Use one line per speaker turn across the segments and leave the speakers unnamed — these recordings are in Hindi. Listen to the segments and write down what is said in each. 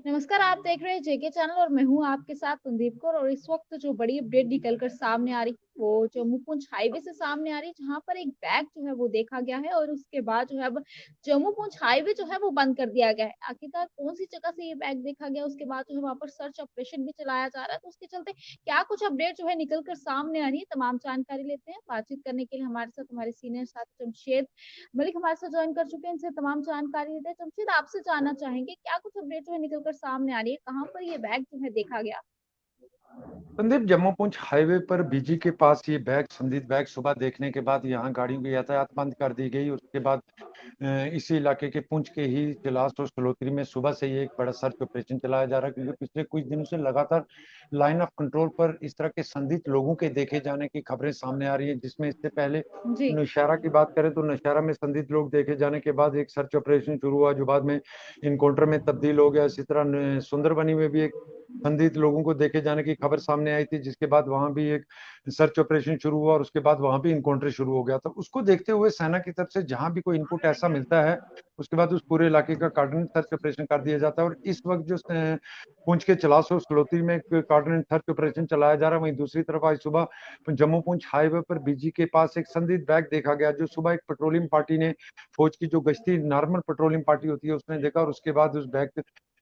नमस्कार, आप देख रहे हैं जेके चैनल और मैं हूँ आपके साथ संदीप कौर और इस वक्त जो बड़ी अपडेट निकल कर सामने आ रही है, वो जम्मू पुंछ हाईवे से सामने आ रही है, जहाँ पर एक बैग जो है वो देखा गया है और उसके बाद जो है अब जम्मू पुंछ हाईवे जो है वो बंद कर दिया गया है। आखिरकार कौन सी जगह से ये बैग देखा गया, उसके बाद जो है वहाँ पर सर्च ऑपरेशन भी चलाया जा रहा है, तो उसके चलते क्या कुछ अपडेट जो है निकल कर सामने आ रही है, तमाम जानकारी लेते हैं। बातचीत करने के लिए हमारे साथ हमारे सीनियर साथी जमशेद मलिक हमारे साथ ज्वाइन कर चुके हैं, इनसे तमाम जानकारी लेते हैं। जमशेद, आपसे जानना चाहेंगे क्या कुछ अपडेट जो है निकल कर सामने आ रही है, कहाँ पर ये बैग जो है देखा गया?
संदीप, जम्मू पुंछ हाईवे पर बीजी के पास ये बैग संदिग्ध बैग सुबह देखने के बाद यहाँ गाड़ियों की यातायात बंद कर दी गई। उसके बाद इसी इलाके के पुंछ के ही जिलास और सलोत्री में सुबह से ये एक बड़ा सर्च ऑपरेशन चलाया जा रहा है, क्योंकि पिछले कुछ दिनों से लगातार लाइन ऑफ कंट्रोल पर इस तरह के संदिग्ध लोगों के देखे जाने की खबरें सामने आ रही है। जिसमें इससे पहले
जी।
नौशहरा की बात करें तो नौशहरा में संदिग्ध लोग देखे जाने के बाद एक सर्च ऑपरेशन शुरू हुआ, जो बाद में इनकाउंटर में तब्दील हो गया। इसी तरह सुंदरबनी में भी एक संदिग्ध लोगों को देखे जाने की खबर सामने आई थी, जिसके बाद वहां भी एक सर्च ऑपरेशन शुरू हुआ और उसके बाद वहां भी इनकाउंटर शुरू हो गया था। उसको देखते हुए सेना की तरफ से जहां भी कोई इनपुट ऐसा मिलता है, उसके बाद उस पूरे इलाके का कार्डिनेट सर्च ऑपरेशन कर दिया जाता है। और इस वक्त जो पुंछ के चलास और सलोती में एक कार्डिनेट सर्च ऑपरेशन चलाया जा रहा है, वहीं दूसरी तरफ आज सुबह जम्मू पुंछ हाईवे पर बीजी के पास एक संदिग्ध बैग देखा गया, जो सुबह एक पेट्रोलिंग पार्टी ने, फौज की जो गश्ती नॉर्मल पेट्रोलिंग पार्टी होती है, उसने देखा और उसके बाद उस बैग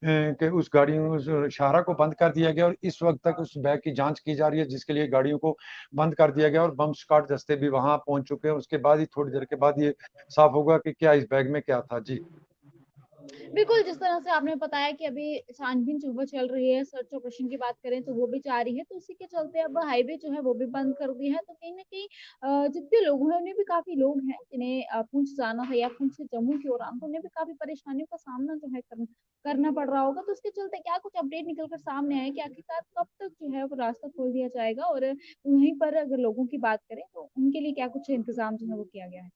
के उस गाड़ियों उस शाहरा को बंद कर दिया गया और इस वक्त तक उस बैग की जांच की जा रही है, जिसके लिए गाड़ियों को बंद कर दिया गया और बम स्क्वाड दस्ते भी वहां पहुंच चुके हैं। उसके बाद ही थोड़ी देर के बाद ये साफ होगा कि क्या इस बैग में क्या था। जी।
बिल्कुल, जिस तरह से आपने बताया कि अभी छानबीन जो है चल रही है, सर्च ऑपरेशन की बात करें तो वो भी जारी है, तो इसी के चलते अब हाईवे जो है वो भी बंद कर दिया है। तो कहीं न कहीं जितने लोग हैं उन्हें भी काफ़ी लोग हैं जिन्हें पुंछ जाना है या पुंछ से जम्मू की ओर आना, तो उन्हें भी काफ़ी परेशानियों का सामना जो है करना पड़ रहा होगा। तो उसके चलते क्या कुछ अपडेट निकल कर सामने आए कि आखिरकार कब तक जो है वो रास्ता खोल दिया जाएगा और वहीं पर अगर लोगों की बात करें तो उनके लिए क्या कुछ इंतज़ाम जो है वो किया गया है?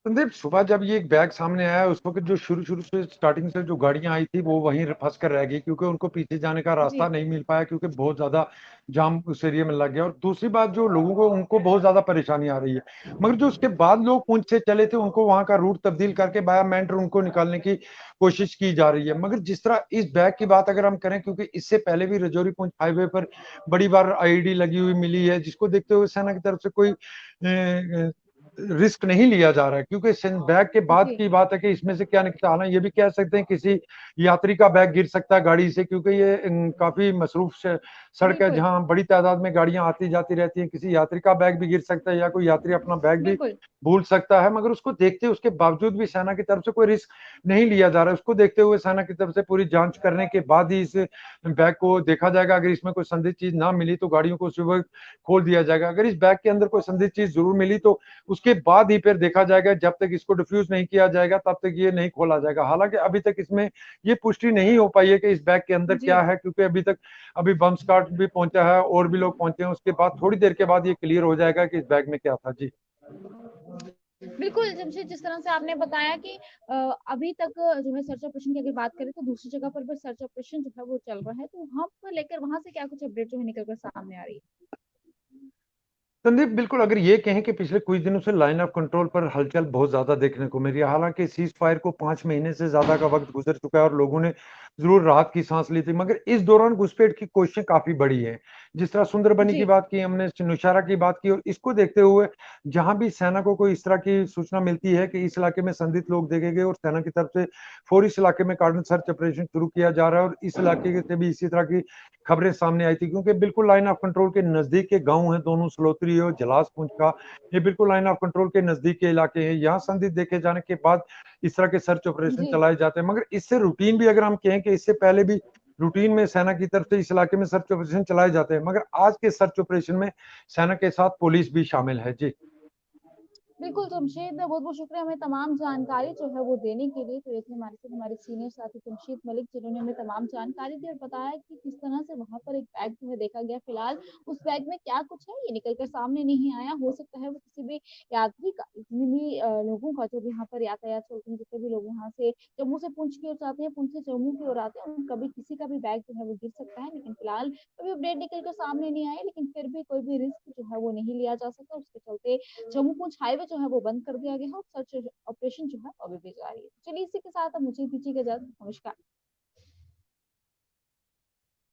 संदीप, सुबह जब ये एक बैग सामने आया, उस वक्त जो शुरू शुरू से स्टार्टिंग से जो गाड़ियां आई थी वो वहीं फंस कर रह गई, क्योंकि उनको पीछे जाने का रास्ता
जी।
नहीं मिल पाया, क्योंकि बहुत ज्यादा जाम उस एरिया में लग गया। और दूसरी बात, जो लोगों को उनको बहुत ज्यादा परेशानी आ रही है, मगर जो उसके बाद लोग पुंछ से चले थे उनको वहां का रूट तब्दील करके बाया मेंढर उनको निकालने की कोशिश की जा रही है। मगर जिस तरह इस बैग की बात अगर हम करें, क्योंकि इससे पहले भी रजौरी पुंछ हाईवे पर बड़ी बार आईईडी लगी हुई मिली है, जिसको देखते हुए सेना की तरफ से कोई रिस्क नहीं लिया जा रहा है, क्योंकि बैग के बाद
जी।
की बात है कि इसमें से क्या निकलता है। ये भी कह सकते हैं किसी यात्री का बैग गिर सकता है गाड़ी से, क्योंकि ये काफी मसरूफ सड़क है,
बिल्कुल,
जहां बड़ी तादाद में गाड़ियां आती जाती रहती हैं। किसी यात्री का बैग भी गिर सकता है या कोई यात्री अपना बैग भी
बिल्कुल।
भूल सकता है। मगर उसको देखते उसके बावजूद भी सेना की तरफ से कोई रिस्क नहीं लिया जा रहा है। उसको देखते हुए सेना की तरफ से पूरी जांच करने के बाद ही इस बैग को देखा जाएगा। अगर इसमें कोई संदिग्ध चीज ना मिली तो गाड़ियों को सुबह खोल दिया जाएगा। अगर इस बैग के अंदर कोई संदिग्ध चीज जरूर मिली तो उसके बाद ही फिर देखा जाएगा। जब तक इसको डिफ्यूज नहीं किया जाएगा तब तक ये नहीं खोला जाएगा। हालांकि अभी तक इसमें ये पुष्टि नहीं हो पाई है कि इस बैग के अंदर
जी।
क्या है, क्योंकि अभी तक अभी बम स्क्वाड भी पहुंचा है और भी लोग पहुंचे हैं। उसके बाद थोड़ी देर के बाद ये क्लियर हो जाएगा कि इस बैग में क्या था। जी।
बिल्कुल, जमशेद, जिस तरह से आपने बताया कि अभी तक जो है सर्च ऑपरेशन की अगर बात करें तो दूसरी जगह पर भी सर्च ऑपरेशन जो है वो चल रहा है, तो वहाँ को लेकर वहाँ से क्या कुछ अपडेट जो है निकल कर सामने आ रही है?
संदीप, बिल्कुल, अगर ये कहें कि पिछले कुछ दिनों से लाइन ऑफ कंट्रोल पर हलचल बहुत ज्यादा देखने को मिल रही है। हालांकि सीज फायर को 5 महीने से ज्यादा का वक्त गुजर चुका है और लोगों ने जरूर राहत की सांस ली थी, मगर इस दौरान घुसपैठ की कोशिशें काफी बढ़ी हैं। जिस तरह सुंदरबनी की
जी।
बात की हमने, नौशहरा की बात की, और इसको देखते हुए जहां भी सेना को कोई इस तरह की सूचना मिलती है कि इस इलाके में संदिग्ध लोग देखे गए और सेना की तरफ से फौरी इस इलाके में कार्डन सर्च ऑपरेशन शुरू किया जा रहा है। और इस इलाके से भी इसी तरह की खबरें सामने आई थी, क्योंकि बिल्कुल लाइन ऑफ कंट्रोल के नजदीक के गांव हैं दोनों, सलोत्री और जलास पुंछ का। ये बिल्कुल लाइन ऑफ कंट्रोल के नजदीक के इलाके हैं। यहाँ संदिग्ध देखे जाने के बाद इस तरह के सर्च ऑपरेशन
जी।
चलाए जाते हैं। मगर इससे रूटीन भी अगर हम कहें कि इससे पहले भी रूटीन में सेना की तरफ से इस इलाके में सर्च ऑपरेशन चलाए जाते हैं, मगर आज के सर्च ऑपरेशन में सेना के साथ पुलिस भी शामिल है। जी।
बिल्कुल, जमशेद, बहुत-बहुत शुक्रिया हमें तमाम जानकारी जो है वो देने के लिए। तो ये थे हमारे साथ हमारे सीनियर साथी जमशेद मलिक, जिन्होंने हमें तमाम जानकारी दी और बताया कि किस तरह से वहाँ पर एक बैग जो है देखा गया। फिलहाल उस बैग में क्या कुछ है ये निकल कर सामने नहीं आया। हो सकता है वो किसी भी यात्री का, जितने भी लोगों का जो भी यहाँ पर यातायात चलते हैं, जितने भी लोग यहाँ से जम्मू से पुंछ की ओर जाते हैं, पुंछ से जम्मू की ओर आते हैं, कभी किसी का भी बैग जो है वो गिर सकता है। लेकिन फिलहाल कोई अपडेट निकल कर सामने नहीं आया, लेकिन फिर भी कोई भी रिस्क जो है वो नहीं लिया जा सका। उसके चलते जम्मू पूंछ हाईवे जो है वो बंद कर दिया गया है और सर्च ऑपरेशन जो है अभी भी जारी है। चलिए इसी के साथ अब मुझे दीजिएगा इजाजत। नमस्कार।